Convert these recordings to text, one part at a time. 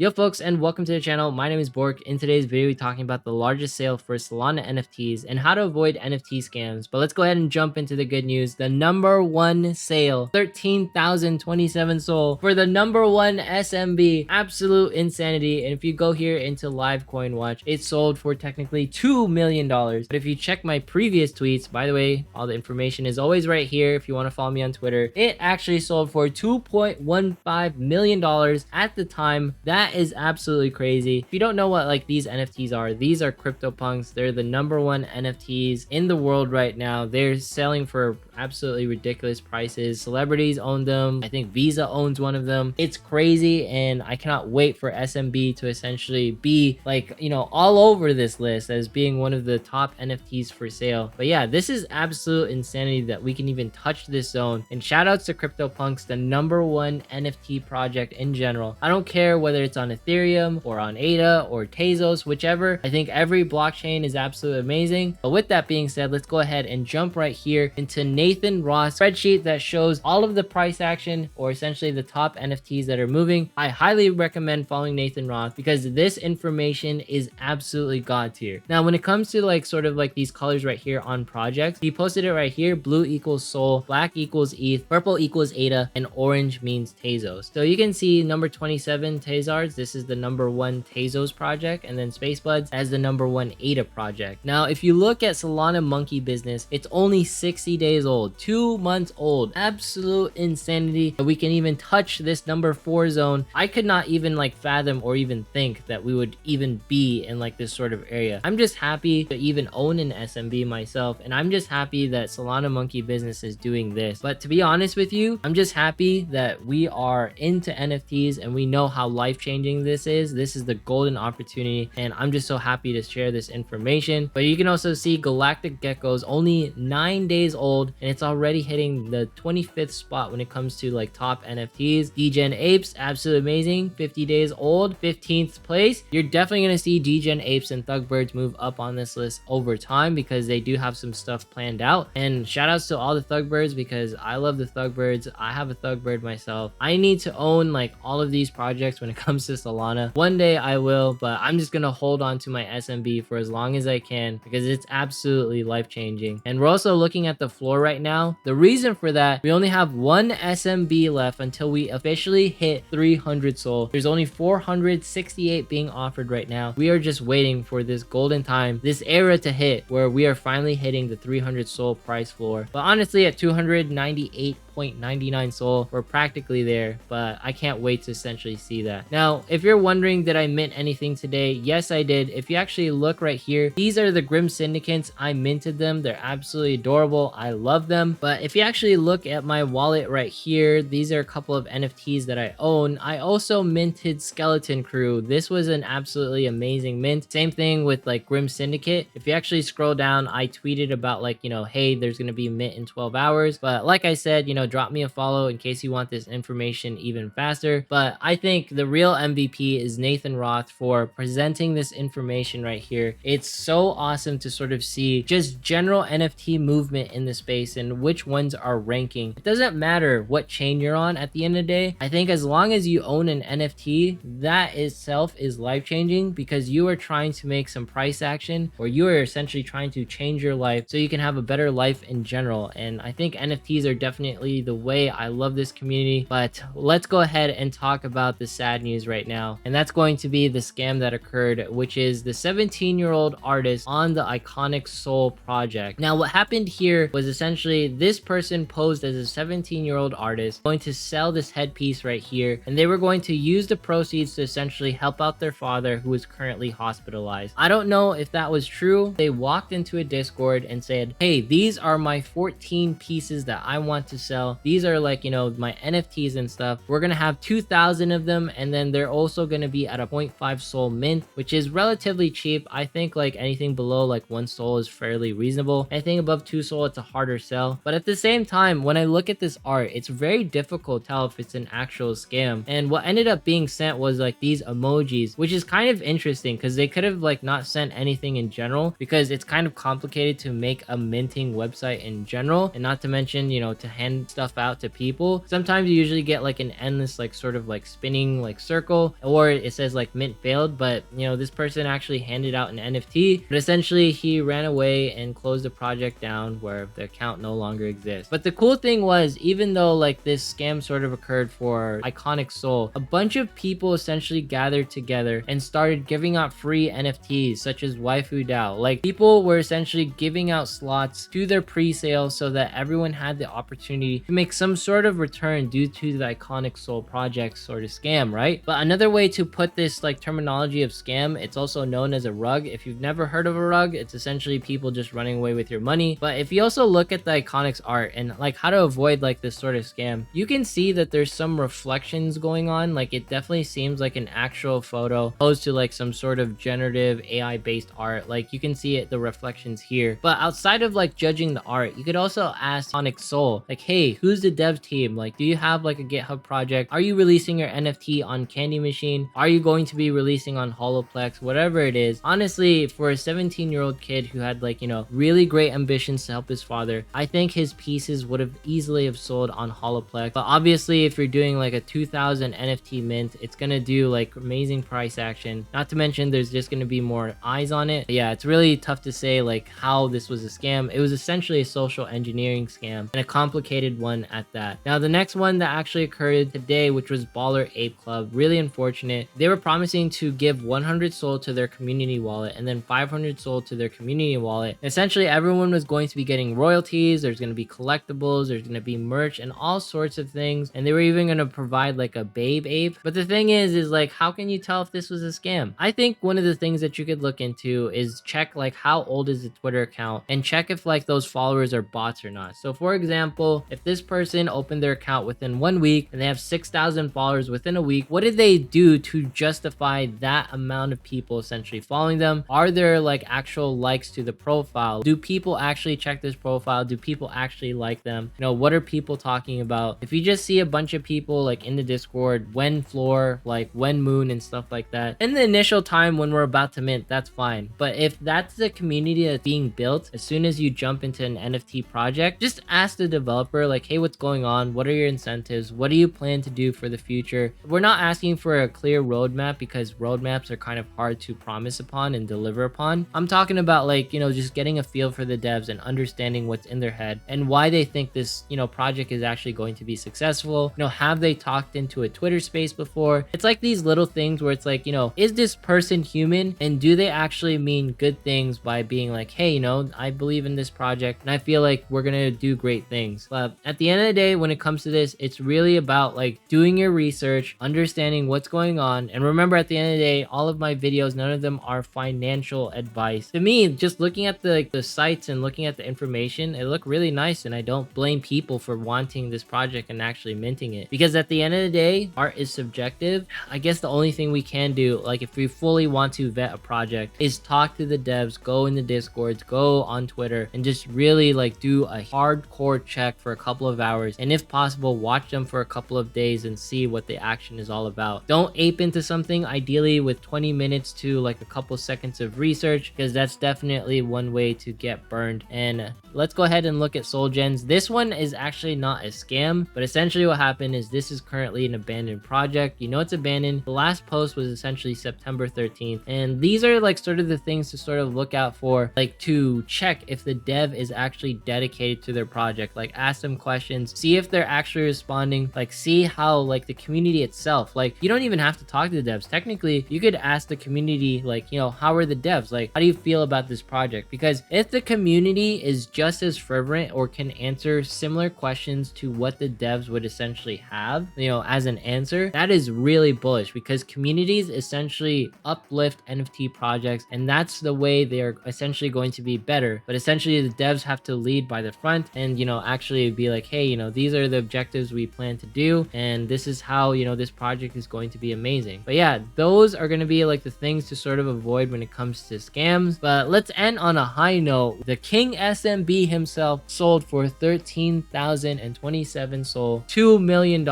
Yo folks, and welcome to the channel. My name is Bork. In today's video, we're talking about the largest sale for Solana NFTs and how to avoid NFT scams. But let's go ahead and jump into the good news. The number one sale, 13,027 SOL for the number one SMB. Absolute insanity. And if you go here into Live Coin Watch, it sold for technically $2 million. But if you check my previous tweets, by the way, all the information is always right here if you want to follow me on Twitter, it actually sold for $2.15 million at the time. That is absolutely crazy. If you don't know what like these NFTs are, these are CryptoPunks. They're the number one NFTs in the world right now. They're selling for absolutely ridiculous prices. Celebrities own them. I think Visa owns one of them. It's crazy, and I cannot wait for SMB to essentially be like, all over this list as being one of the top NFTs for sale. But yeah, this is absolute insanity that we can even touch this zone. And shout outs to CryptoPunks, the number one NFT project in general. I don't care whether it's on Ethereum or on ADA or Tezos, whichever. I think every blockchain is absolutely amazing. But with that being said, let's go ahead and jump right here into Nathan Roth's spreadsheet that shows all of the price action, or essentially the top NFTs that are moving. I highly recommend following Nathan Roth because this information is absolutely god tier. Now, when it comes to like sort of like these colors right here on projects, he posted it right here. Blue equals Sol, black equals ETH, purple equals ADA, and orange means Tezos. So you can see number 27 Tezards. This is the number one Tezos project, and then Spacebuds as the number one ADA project. Now, if you look at Solana Monkey Business, it's only 60 days old, 2 months old. Absolute insanity that we can even touch this number 4 zone. I could not even like fathom or even think that we would even be in like this sort of area. I'm just happy to even own an SMB myself, and I'm just happy that Solana Monkey Business is doing this. But to be honest with you, I'm just happy that we are into NFTs and we know how life-changing this is. This is the golden opportunity, and I'm just so happy to share this information. But you can also see Galactic Gecko's only 9 days old, and it's already hitting the 25th spot when it comes to like top NFTs. Degen Apes, absolutely amazing, 50 days old, 15th place. You're definitely going to see Degen Apes and Thugbirds move up on this list over time because they do have some stuff planned out. And shout outs to all the Thugbirds because I love the Thugbirds. I have a Thugbird myself. I need to own like all of these projects when it comes to Solana. One day I will, but I'm just going to hold on to my SMB for as long as I can because it's absolutely life-changing. And we're also looking at the floor right now. The reason for that, we only have one SMB left until we officially hit 300 SOL. There's only 468 being offered right now. We are just waiting for this golden time, this era to hit where we are finally hitting the 300 SOL price floor. But honestly, at 298.99 SOL, we're practically there, but I can't wait to essentially see that. Now, if you're wondering, did I mint anything today? Yes, I did. If you actually look right here, these are the Grim Syndicates. I minted them. They're absolutely adorable. I love them. But if you actually look at my wallet right here, these are a couple of NFTs that I own. I also minted Skeleton Crew. This was an absolutely amazing mint. Same thing with like Grim Syndicate. If you actually scroll down, I tweeted about like, hey, there's going to be a mint in 12 hours. But like I said, drop me a follow in case you want this information even faster. But I think the real MVP is Nathan Roth for presenting this information right here. It's so awesome to sort of see just general NFT movement in the space and which ones are ranking. It doesn't matter what chain you're on at the end of the day. I think as long as you own an NFT, that itself is life-changing because you are trying to make some price action, or you are essentially trying to change your life so you can have a better life in general. And I think NFTs are definitely the way. I love this community. But let's go ahead and talk about the sad news right now, and that's going to be the scam that occurred, which is the 17-year-old artist on the Iconic Soul project. Now, what happened here was essentially this person posed as a 17-year-old artist going to sell this headpiece right here, and they were going to use the proceeds to essentially help out their father who is currently hospitalized. I don't know if that was true. They walked into a Discord and said, hey, these are my 14 pieces that I want to sell. These are like, my NFTs and stuff. We're gonna have 2,000 of them, and then they're also gonna be at a 0.5 SOL mint, which is relatively cheap. I think like anything below like 1 SOL is fairly reasonable. Anything above 2 SOL, it's a harder sell. But at the same time, when I look at this art, it's very difficult to tell if it's an actual scam. And what ended up being sent was like these emojis, which is kind of interesting because they could have like not sent anything in general because it's kind of complicated to make a minting website in general, and not to mention, to hand stuff out to people, sometimes you usually get like an endless like sort of like spinning like circle, or it says like mint failed. But you know, this person actually handed out an NFT, but essentially he ran away and closed the project down where the account no longer exists. But the cool thing was, even though like this scam sort of occurred for Iconic Soul, a bunch of people essentially gathered together and started giving out free NFTs such as Waifu DAO. Like, people were essentially giving out slots to their pre-sale so that everyone had the opportunity to make some sort of return due to the Iconic Soul project sort of scam, right? But another way to put this like terminology of scam, it's also known as a rug. If you've never heard of a rug, it's essentially people just running away with your money. But if you also look at the Iconics art and like how to avoid like this sort of scam, you can see that there's some reflections going on. Like, it definitely seems like an actual photo opposed to like some sort of generative AI based art. Like, you can see it, the reflections here. But outside of like judging the art, you could also ask Iconic Soul, like, hey, who's the dev team? Like, do you have like a GitHub project? Are you releasing your NFT on Candy Machine? Are you going to be releasing on Holoplex? Whatever it is. Honestly, for a 17-year-old kid who had like, you know, really great ambitions to help his father, I think his pieces would have easily have sold on Holoplex. But obviously, if you're doing like a 2000 NFT mint, it's gonna do like amazing price action. Not to mention there's just gonna be more eyes on it. But yeah, it's really tough to say like how this was a scam. It was essentially a social engineering scam, and a complicated one at that. Now, the next one that actually occurred today, which was Baller Ape Club, really unfortunate. They were promising to give 100 SOL to their community wallet and then 500 SOL to their community wallet. Essentially, everyone was going to be getting royalties. There's going to be collectibles, there's going to be merch and all sorts of things, and they were even going to provide like a babe ape. But the thing is like, how can you tell if this was a scam? I think one of the things that you could look into is check like how old is the Twitter account, and check if like those followers are bots or not. So for example, if this person opened their account within 1 week and they have 6,000 followers within a week, what did they do to justify that amount of people essentially following them? Are there like actual likes to the profile? Do people actually check this profile? Do people actually like them? You know, what are people talking about? If you just see a bunch of people like in the Discord, when floor, like when moon and stuff like that, in the initial time when we're about to mint, that's fine. But if that's the community that's being built as soon as you jump into an NFT project, just ask the developer like, hey, what's going on? What are your incentives? What do you plan to do for the future? We're not asking for a clear roadmap, because roadmaps are kind of hard to promise upon and deliver upon. I'm talking about like, you know, just getting a feel for the devs and understanding what's in their head and why they think this, you know, project is actually going to be successful. You know, have they talked into a Twitter space before? It's like these little things where it's like, you know, is this person human, and do they actually mean good things by being like, hey, you know, I believe in this project and I feel like we're gonna do great things. But at the end of the day, when it comes to this, it's really about like doing your research, understanding what's going on. And remember, at the end of the day, all of my videos, none of them are financial advice. To me, just looking at the sites and looking at the information, it looked really nice, and I don't blame people for wanting this project and actually minting it, because at the end of the day, art is subjective. I guess the only thing we can do, like if we fully want to vet a project, is talk to the devs, go in the Discords, go on Twitter, and just really like do a hardcore check for a couple of hours, and if possible, watch them for a couple of days and see what the action is all about. Don't ape into something, ideally with 20 minutes to like a couple seconds of research, because that's definitely one way to get burned. And let's go ahead and look at Soul Gens. This one is actually not a scam, but essentially what happened is this is currently an abandoned project. You know it's abandoned. The last post was essentially September 13th, and these are like sort of the things to sort of look out for, like to check if the dev is actually dedicated to their project. Like, ask them questions, see if they're actually responding, like see how like the community itself, like you don't even have to talk to the devs. Technically, you could ask the community like, you know, how are the devs? Like, how do you feel about this project? Because if the community is just as fervent or can answer similar questions to what the devs would essentially have, you know, as an answer, that is really bullish, because communities essentially uplift NFT projects, and that's the way they're essentially going to be better. But essentially, the devs have to lead by the front and, you know, actually be like, hey, you know, these are the objectives we plan to do, and this is how, you know, this project is going to be amazing. But yeah, those are going to be like the things to sort of avoid when it comes to scams. But let's end on a high note. The King SMB himself sold for 13,027 SOL, $2 million.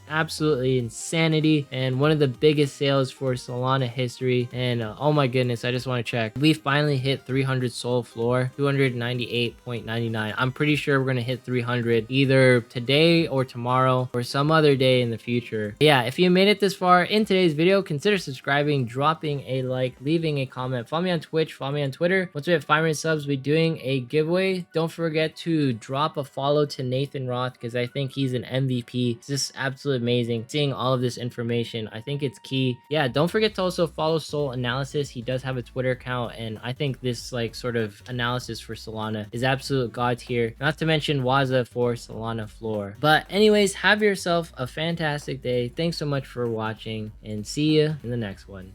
Absolutely insanity, and one of the biggest sales for Solana history. And oh my goodness, I just want to check, we finally hit 300 SOL floor, 298.99. I'm pretty sure we're gonna hit 300 either today or tomorrow or some other day in the future. Yeah, if you made it this far in today's video, consider subscribing, dropping a like, leaving a comment. Follow me on Twitch, follow me on Twitter. Once we hit 5 million subs, we're doing a giveaway. Don't forget to drop a follow to Nathan Roth because I think he's an MVP. It's just absolutely amazing seeing all of this information. I think it's key. Yeah, don't forget to also follow Soul Analysis. He does have a Twitter account, and I think this like sort of analysis for Solana is absolute god tier. Not to mention Waza for Solana Floor. But anyways, have yourself a fantastic day. Thanks so much for watching, and see you in the next one.